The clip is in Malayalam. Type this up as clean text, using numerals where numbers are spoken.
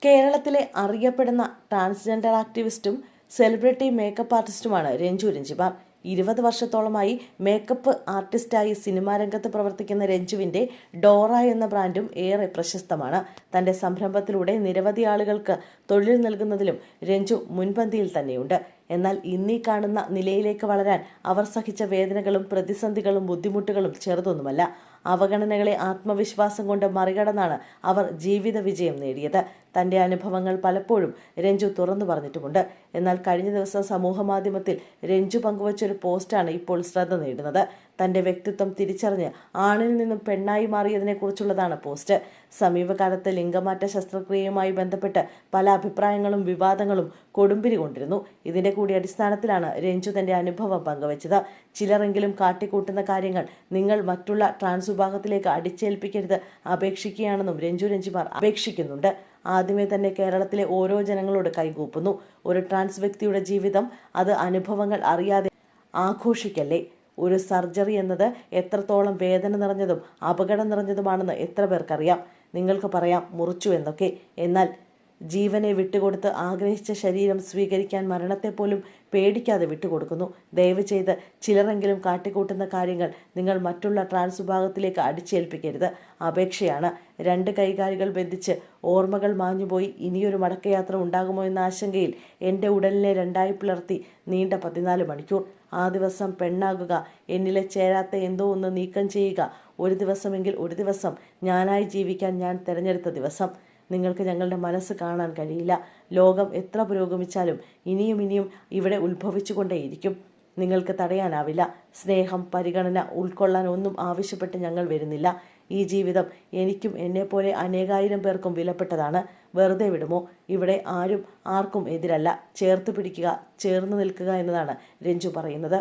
കേരളത്തിലെ അറിയപ്പെടുന്ന ട്രാൻസ്ജെൻഡർ ആക്ടിവിസ്റ്റും സെലിബ്രിറ്റി മേക്കപ്പ് ആർട്ടിസ്റ്റുമാണ് രഞ്ജു രഞ്ജിമാർ. 20 വർഷത്തോളമായി മേക്കപ്പ് ആർട്ടിസ്റ്റായി സിനിമാ രംഗത്ത് പ്രവർത്തിക്കുന്ന രഞ്ജുവിന്റെ ഡോറ എന്ന ബ്രാൻഡും ഏറെ പ്രശസ്തമാണ്. തന്റെ സംരംഭത്തിലൂടെ നിരവധി ആളുകൾക്ക് തൊഴിൽ നൽകുന്നതിലും രഞ്ജു മുൻപന്തിയിൽ തന്നെയുണ്ട്. എന്നാൽ ഇന്നീ കാണുന്ന നിലയിലേക്ക് വളരാൻ അവർ സഹിച്ച വേദനകളും പ്രതിസന്ധികളും ബുദ്ധിമുട്ടുകളും ചെറുതൊന്നുമല്ല. അവഗണനകളെ ആത്മവിശ്വാസം കൊണ്ട് മറികടന്നാണ് അവർ ജീവിത വിജയം നേടിയത്. തന്റെ അനുഭവങ്ങൾ പലപ്പോഴും രഞ്ജു തുറന്നു പറഞ്ഞിട്ടുമുണ്ട്. എന്നാൽ കഴിഞ്ഞ ദിവസം സമൂഹമാധ്യമത്തിൽ രഞ്ജു പങ്കുവച്ചൊരു പോസ്റ്റാണ് ഇപ്പോൾ ശ്രദ്ധ നേടുന്നത്. തന്റെ വ്യക്തിത്വം തിരിച്ചറിഞ്ഞ് ആണിൽ നിന്നും പെണ്ണായി മാറിയതിനെക്കുറിച്ചുള്ളതാണ് പോസ്റ്റ്. സമീപകാലത്ത് ലിംഗമാറ്റ ശസ്ത്രക്രിയയുമായി ബന്ധപ്പെട്ട് പല അഭിപ്രായങ്ങളും വിവാദങ്ങളും കൊടുമ്പിരി കൊണ്ടിരുന്നു. ഇതിന്റെ കൂടി അടിസ്ഥാനത്തിലാണ് രഞ്ജു തന്റെ അനുഭവം പങ്കുവച്ചത്. ചിലരെങ്കിലും കാട്ടിക്കൂട്ടുന്ന കാര്യങ്ങൾ നിങ്ങൾ മറ്റുള്ള ട്രാൻസ് വിഭാഗത്തിലേക്ക് അടിച്ചേൽപ്പിക്കരുത് അപേക്ഷിക്കുകയാണെന്നും രഞ്ജു രഞ്ജിമാർ അപേക്ഷിക്കുന്നുണ്ട്. ആദ്യമേ തന്നെ കേരളത്തിലെ ഓരോ ജനങ്ങളോട് കൈകൂപ്പുന്നു. ഒരു ട്രാൻസ് വ്യക്തിയുടെ ജീവിതം അത് അനുഭവങ്ങൾ അറിയാതെ ആഘോഷിക്കല്ലേ. ഒരു സർജറി എന്നത് എത്രത്തോളം വേദന നിറഞ്ഞതും അപകടം നിറഞ്ഞതുമാണെന്ന് എത്ര പേർക്കറിയാം. നിങ്ങൾക്ക് പറയാം മുറിച്ചു എന്നൊക്കെ. എന്നാൽ ജീവനെ വിട്ടുകൊടുത്ത് ആഗ്രഹിച്ച ശരീരം സ്വീകരിക്കാൻ മരണത്തെപ്പോലും പേടിക്കാതെ വിട്ടുകൊടുക്കുന്നു. ദയവ് ചെയ്ത് ചിലരെങ്കിലും കാട്ടിക്കൂട്ടുന്ന കാര്യങ്ങൾ നിങ്ങൾ മറ്റുള്ള ട്രാൻസ് വിഭാഗത്തിലേക്ക് അടിച്ചേൽപ്പിക്കരുത്. അപേക്ഷയാണ്. 2 കൈകാലുകൾ ബന്ധിച്ച് ഓർമ്മകൾ മാഞ്ഞുപോയി ഇനിയൊരു മടക്കയാത്ര ഉണ്ടാകുമോ എന്ന ആശങ്കയിൽ എൻ്റെ ഉടലിനെ 2ആയി പിളർത്തി നീണ്ട 14 മണിക്കൂർ. ആ ദിവസം പെണ്ണാകുക, എന്നിലെ ചേരാത്ത എന്തോ ഒന്ന് നീക്കം ചെയ്യുക, ഒരു ദിവസമെങ്കിൽ ഒരു ദിവസം ഞാനായി ജീവിക്കാൻ ഞാൻ തിരഞ്ഞെടുത്ത ദിവസം. നിങ്ങൾക്ക് ഞങ്ങളുടെ മനസ്സ് കാണാൻ കഴിയില്ല. ലോകം എത്ര പുരോഗമിച്ചാലും ഇനിയും ഇവിടെ ഉത്ഭവിച്ചുകൊണ്ടേയിരിക്കും. നിങ്ങൾക്ക് തടയാനാവില്ല. സ്നേഹം, പരിഗണന ഉൾക്കൊള്ളാൻ ഒന്നും ആവശ്യപ്പെട്ട് ഞങ്ങൾ വരുന്നില്ല. ഈ ജീവിതം എനിക്കും എന്നെപ്പോലെ അനേകായിരം പേർക്കും വിലപ്പെട്ടതാണ്. വെറുതെ വിടുമോ? ഇവിടെ ആരും ആർക്കും എതിരല്ല. ചേർത്ത് പിടിക്കുക, ചേർന്ന് നിൽക്കുക എന്നതാണ് രഞ്ജു പറയുന്നത്.